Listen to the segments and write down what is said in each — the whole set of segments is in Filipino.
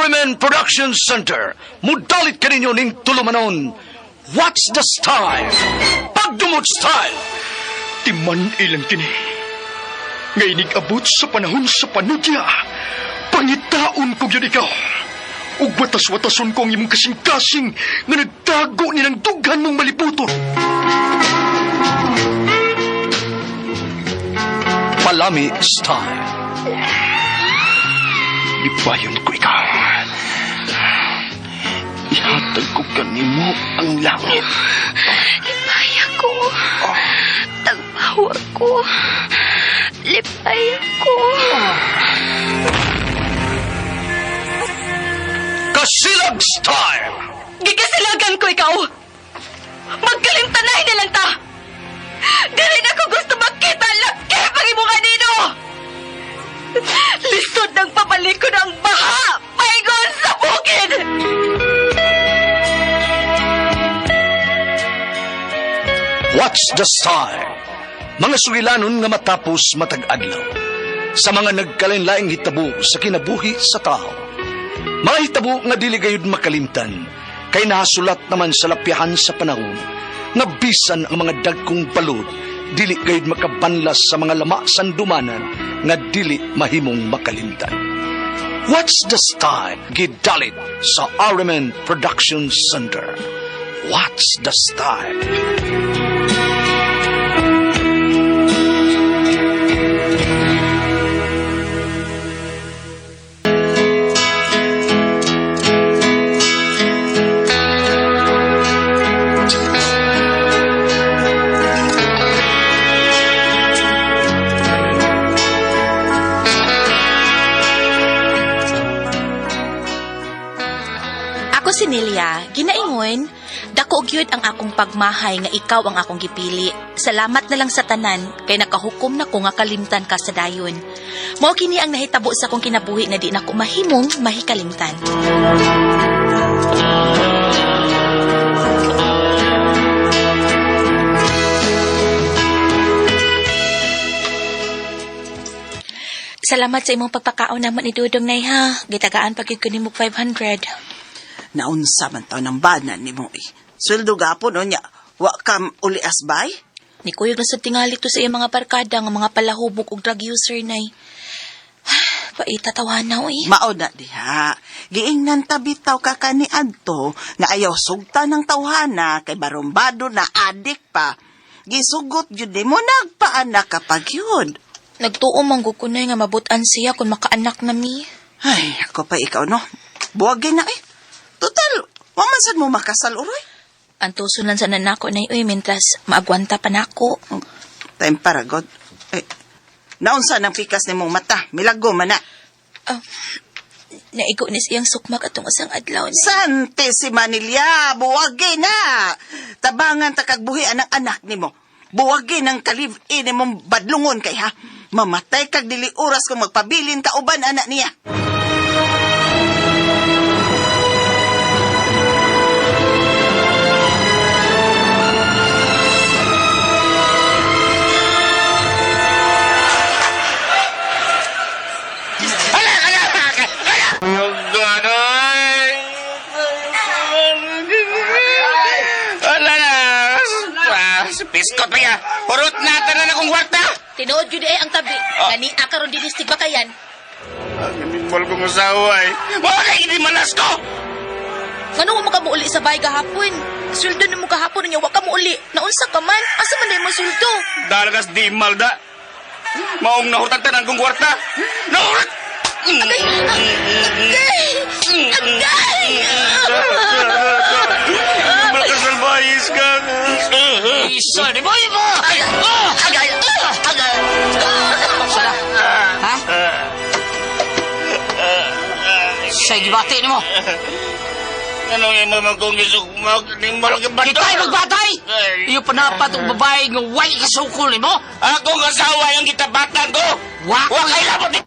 Arimen Production Center. Mudalit ka ninyo ning tulumanon. What's the style? Pagdumot style. Timan ilang kini. Ngay abot sa panahon sa panudya. Pangitaon ko yun ikaw. Ug watas-watason ko ang imong kasing-kasing nga nagtago nilang dughan mong malibuton. Palami style. Libayon ko ikaw. Ihatag ko kanimo ang langit. Lipaya ko. Tagpawa ko. Lipaya ko. Kasilag style. Gigasilagan ko ikaw. Magkalimtanay na lang ta. Dili na ko gusto makita laki pag imo kanino. Lisod ng papalikod ang baha. Paigon sa bukid. What's the style? Mga sugilanon nga matapos matag-adlaw. Sa mga nagkalain-laing hitabo sa kinabuhi sa tao. Mga hitabo nga dili gayud makalimtan, kay nahasulat naman sa lapihan sa panahon, nga bisan ang mga dagkong balod, dili gayud makabanlas sa mga lama sandumanan, nga dili mahimong makalimtan. What's the style? Gidalit sa Arimen Production Center. What's the style? Ako si Nelia, ginaingon, dako gyud ang akong pagmahay nga ikaw ang akong gipili. Salamat na lang sa tanan, kay nakahukom na ko nga kalimtan ka sa dayon. Mao kini ang nahitabo sa akong kinabuhi nga di na ko mahimong mahikalimtan. Salamat sa imong pagpakaon naman ni Dudong nay ha. Gitagaan pag yun ko ni mo 500. Naunsa man taon ng banan ni mo eh. Sweldo gapon o niya, wa kam uli asbay? Ni kuyog na sa tingali to sa iyang mga barkada nga mga palahubog ug drug user nay. Paitatawana eh. Mao na diha. Giingnan tabitaw ka kani adto nga ayaw sugta ng tawhana kay barumbado na adik pa. Gisugot jud mo nagpaanak kapag yun. Nagtuo man gud ko nay nga mabutan siya kung makaanak na mi. Ay, ako pa ikaw no. Buwagay na eh. Total, waman sad mo makasal uroy. Antusunan sa nanako na uy, mintras maagwanta pa nako. Time para God. Eh, naunsa ng pikas ni mong mata? Milago man na. Naigo ni siyang sukmak atong isang adlaw na. Sante si Manilya, buwagay na. Tabangan takagbuhi ang anak ni mo. Buwagay ng kalib-in ni mong badlungon kay ha. Mamatay kag dili oras kung magpabilin ka uban anak niya. Piskot pa ya! Urot natin na akong warta! Tinood yun ang tabi. Gani akaron dinistig ba kayan? Animal kong asawa eh. Mga kayo hindi malas ko! Ngano mo ka mo uli sa bahay kahapon? Suldo na mo kahapon niya, wak ka mo uli. Naunsa ka man? Asa man na mo suldo? Dalagas di malda. Maong nahutan tanan kong warta. Nahurat! Agay! Agay! Agay! Makasalbayis ka. Isa, di ba mo? Agay! Agay! Sada, ha? Sa'y gibati ni mo. Anong yung mga kong isukmag? Ni malaki ba ito? Kita'y magbatay! Iyo panapat ang babae nga way kasukol ni mo. Akong asawa yung kitabatan ko! Wakay labot ni...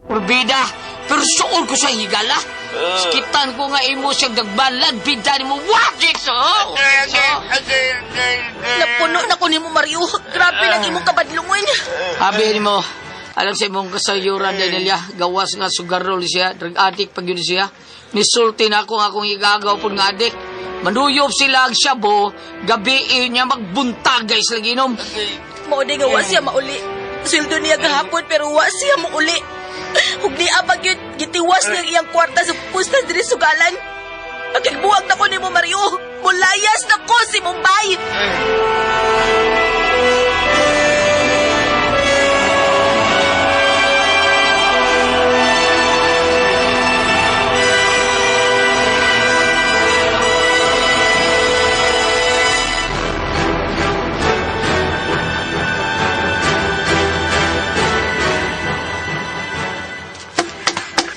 Purbida, pero suon ko sa higala. Skitan ko nga imo siyang nagbalad, bida ni mo, wakit so! Napuno na ko ni mo, Mario. Grabe lang imong kabadlungon. Sabi ni mo, Alam sa imong kasayuran, Daniela, gawas nga sugarol siya, drug addict pag yun siya. Misulti na ako nga akong igagaw po nga adik. Manuyop sila ang syabo, gabi niya magbuntagay sila ginom. Mao di nga wa siya mauli. Sildo niya gahapon pero wa siya mauli. Ug di abag yun, gitiwas niya iyang kwarta sa pusta diri sugalan. Pagkigbuwag na ko ni mo, Mario. Mulayas na ko si Mumbai.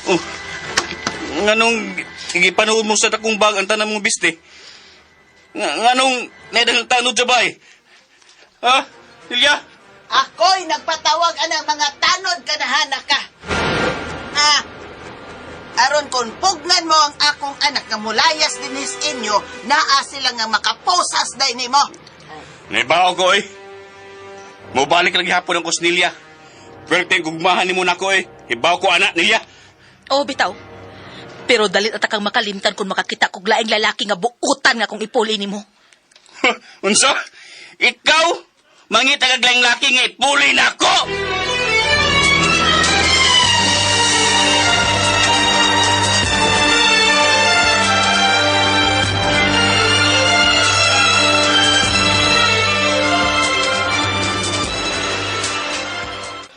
Oh, nganong igipanood mo sa takong bag ang tanang mong biste? Nganong nedang tanod sa bay? Ha? Hilya? Ako'y nagpatawag anang mga tanod kanahana ka. Aron kung pugnan mo ang akong anak nga mulayas dinis inyo, naa sila nga makaposas day nimo. Naibao ko eh. Mubalik lagi hapon ang kusnilya. Pero gugmahan ni mo na ko eh. Ibaw ko anak nilya. Oh, bitaw. Pero dalit at kang makalimtan kung makakita kog laing lalaki nga buutan nga kung ipuli nimo. Unsa? Ikaw? Mangita kag laing laki nga ipuli na ko!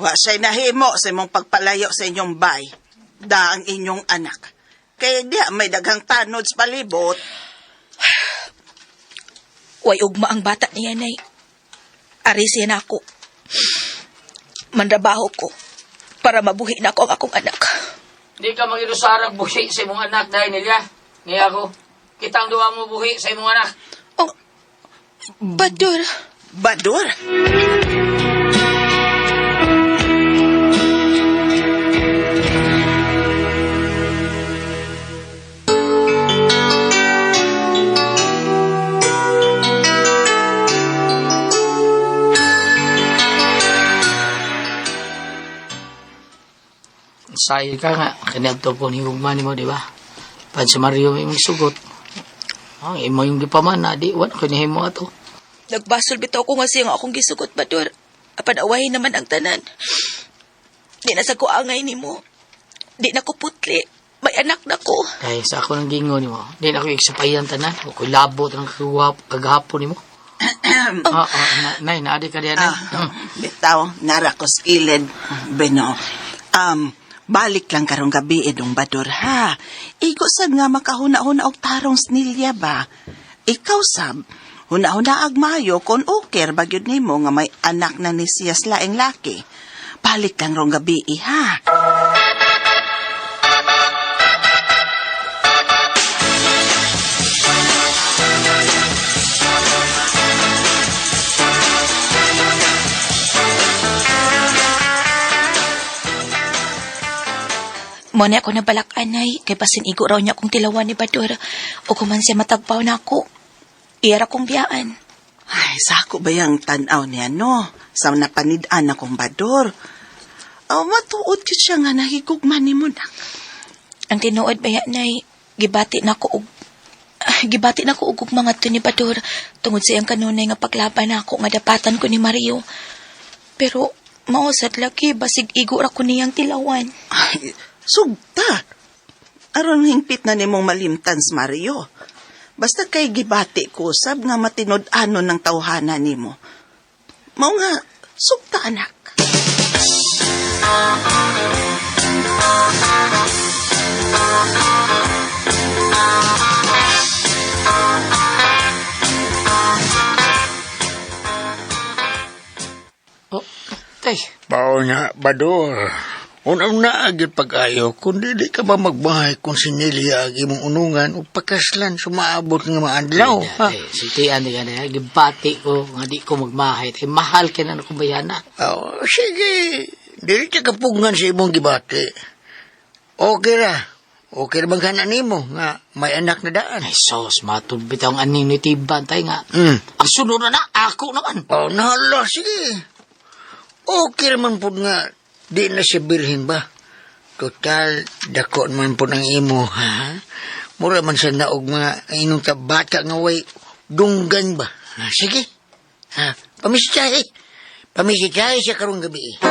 Wa siya'y nahimo sa imong pagpalayo sa inyong bay. Da ang inyong anak. Kaya di may daghang tanod sa palibot. Way ugma ang bata niya, Nay. Ari siya na ako. Mandrabaho ko para mabuhi na ako ang akong anak. Di ka manginusarang buhi sa imong anak, Daniela. Niya ako. Kitang duwa mo buhi sa imong anak. Oh, Badur. Badur? Sayo ka nga, kanadto po ni Hugman mo, di ba? Pan sa Mario may sugot. Ang imo yung gipaman na, di, wala ko mo ato. Nagbasol bitaw ko nga siya nga akong gisugot, Badur. Apan awahin naman ang tanan. Di na sa ko angay ni mo. Di na ko putli. May anak na ko. Kaya sa ako nang gingo ni mo, di na ako iksapayan tanan. O ko'y labot ang kagahapon ni mo. Nay, naadi ka diyan. Bitaw, nara ko skiled. Beno. Balik lang karong gabi edong Badur, ha? Igo sad nga makahuna-huna og tarong snilya ba? Ikaw sab, huna-huna agmayo kon oker bagyod nimo nga may anak na ni siyas laing laki. Balik lang rong gabi, ha? Mo na ako nabalak-anay, kay basin igo raw niya akong tilawan ni Badur. O kuman siya matagpaw na ako. Iyara kong biyaan. Ay, sako ba yung tanaw niya, no? Sa napanidaan akong Badur. Matuod ko siya nga nahigugman ni mo na. Ang tinuod ba yan ay, gibati na ko og mga to ni Badur. Tungod siyang kanunay nga paglaban ako nga dapatan ko ni Mario. Pero, mausad lagi, basig igo ra ko niyang tilawan. Ay, sugta. Aron hingpit na nimong malimtan sa Mario. Basta kay gibati ko, sab nga matinod-ano ng tawhana nimo. Mao nga, sugta anak. Oh, tay. Bao na, Badur. Una-una agad pag-ayo, kung di ka ba magbahay kung sinilya agi mong unungan o pakaslan sumaabot nga maadlaw. Sintian di ka na, gibati ko, nga di ko magmahay. Tay, mahal ka na akong bayana. Oh, sige, dili ka kapugngan sa imong gibati. Okay ra. Okay ra bang nimo nga may anak na daan. Ay, sos, matod bitaw ang aning nitiban, tay nga. Ang sunod na ako naman. Oh, nahala, sige. Okay raman po nga Di na siya birhin ba? Total, dako man po ng imo, ha? Mura man siya naog mga inong tabata nga way dunggan ba? Ha, sige. Ha, pamisityahe. Pamisityahe siya karong gabi.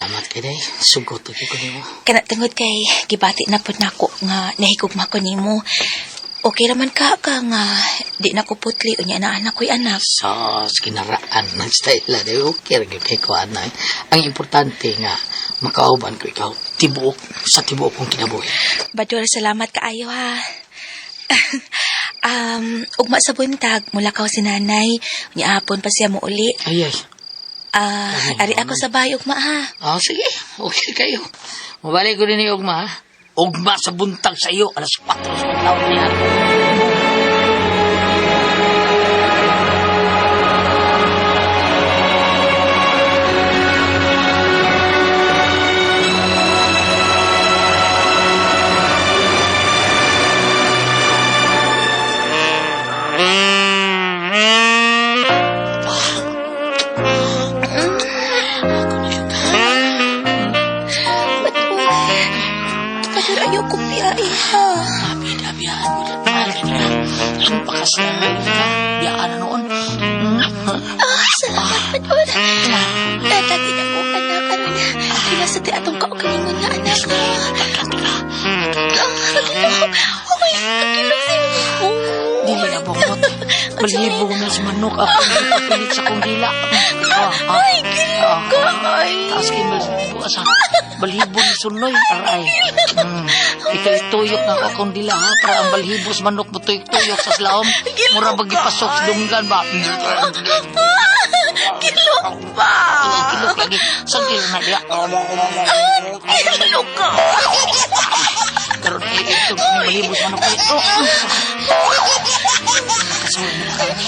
Amat kay day, sugot ko nimo. Kana tungod kay gibati na pud nako nga nahigugma ko nimo. Okay raman ka nga di na ko putli unya na anak ko'y anak. Sos, kinaraan ng style day. Okay, kay ko anay. Ang importante nga, makauban ko ikaw, tibuok, sa tibuok kong kinabuhi. Bador, salamat kaayo ha. Ugma sa buntag, mula ka si nanay, unya hapon pa siya mo uli. Ay. Ari ako sa bahay, ugma ha. Sige, okay kayo. Mabalik ko rin ni Ugma, ha? Ugma sa buntag sa iyo, alas 4 sa taon niya. Bador, ayoko biyahe ha. Biyaan mo lang. Ang pakas na biyaan na noon. Salamat, Bador. Dadagi na ko anak, ano na. Pinasati atong kaugalingon nga anak ha. Okay, nagkilog sa'yo. Dili na bungot. Balibo na sa manok. Ako nagpapilit sa kong dila. Ay, gilog ka, ay. Taas kayo balibo sa balibo ni Sunoy. Aray. Ikaw tuyok ng akong dila ha. Para ang balibo sa manok mo tuyok-tuyok sa slaom. Mura bagipasok sa dunggan ba? Gilog ba? Kilok lagi. Saan kilo na diya? Gilog ka. Karoon ito ng balibo sa manok. Kasuhin nila kami.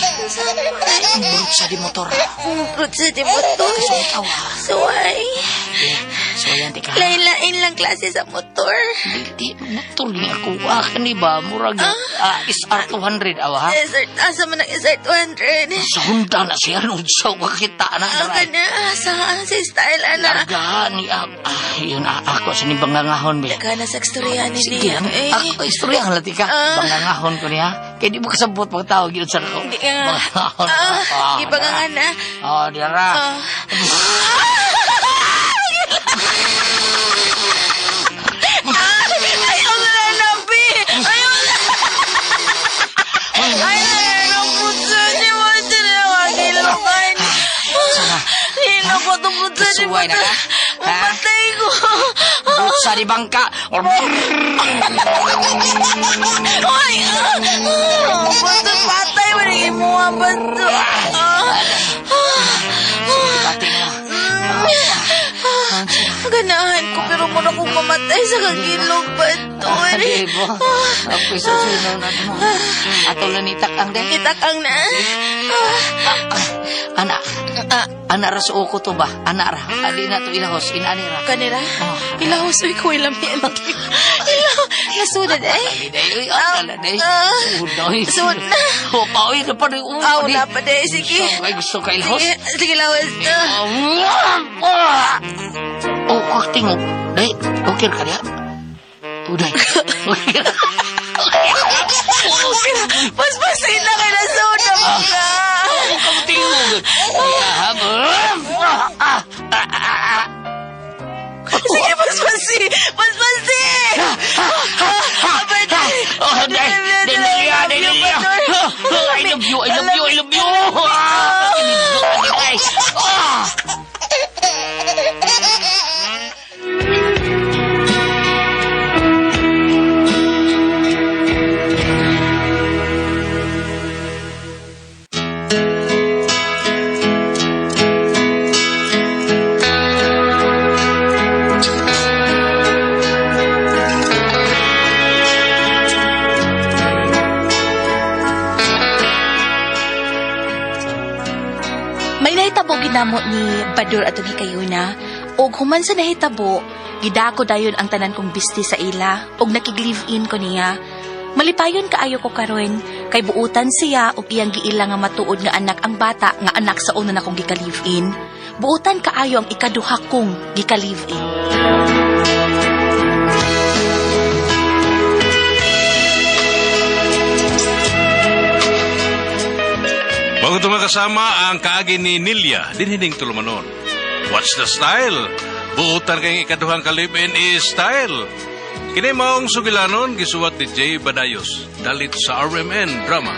Ang burot sa di motor. Burot sa di motor? Kasumitaw. Suway. So yan, tika. Lain-lain lang klase sa motor. Di, motor ni ako. Kan ba? Murag SR 200 awa ha? Asa man ang SR 200? Sa Honda na siya. Sa wakita na. Sa style, anak. Larga ni yun ako sa ni bangangahon. Daga na sa ekstorya ni Sige, ako istorya lang tika. Bangangahon ko niya. Kaya di mo kasabot pagtawag yun sa ako. Di nga. Iba nga nga na. Dira. Ayaw na nabi! Ayaw na! Ayaw na puso ni mo sinawagilukan. Hilo ko itong puso ni mo. Kasuway na ka? Mamatay ko. Buksa di bangka. Ay! Puso patay mo rin mo ang puso. Pati na. Ganahan ko pero muna kong mamatay sa kagilog ba ito? Dibo. Ako sa sino na mo. Ato lang itakang din. Itakang na. Anak. Anak ra sa uko to ba? Anak ra. Adi na to ilahos. Inani ra. Kanira? Ilahos ko ikaw ilam yan. Nasudad eh. Uy, ala day. Sud na. Pauwi na pa rin. Wala pa de. Sige. Ay, gusto ka ilahos? Sige, lawas na. Acting mo. Day, okay ka niya? Uday. Okay na. Paspasin na kayo na soda mo ka. Kamuting mo. Sige, paspasi. Paspasi. I love you. namo ni Badur at Hikayuna, og human sa nahitabo, gidako dayon ang tanan kong bisti sa ila, og nakig-live-in ko niya. Malipayon kaayo ko karon, kay buutan siya og iyang giila nga matuod nga anak ang bata nga anak sa una na kong gika-live-in. Buutan kaayo ang ikaduha kong gika-live-in. Bago ito makasama ang kaagi ni Nilya, dinhining tulumanon. What's the style? Buutan kayong ikaduhang kalipin is style. Kini maong sugilanon, gisuwat ni Jay Badayos. Dalit sa RMN Drama.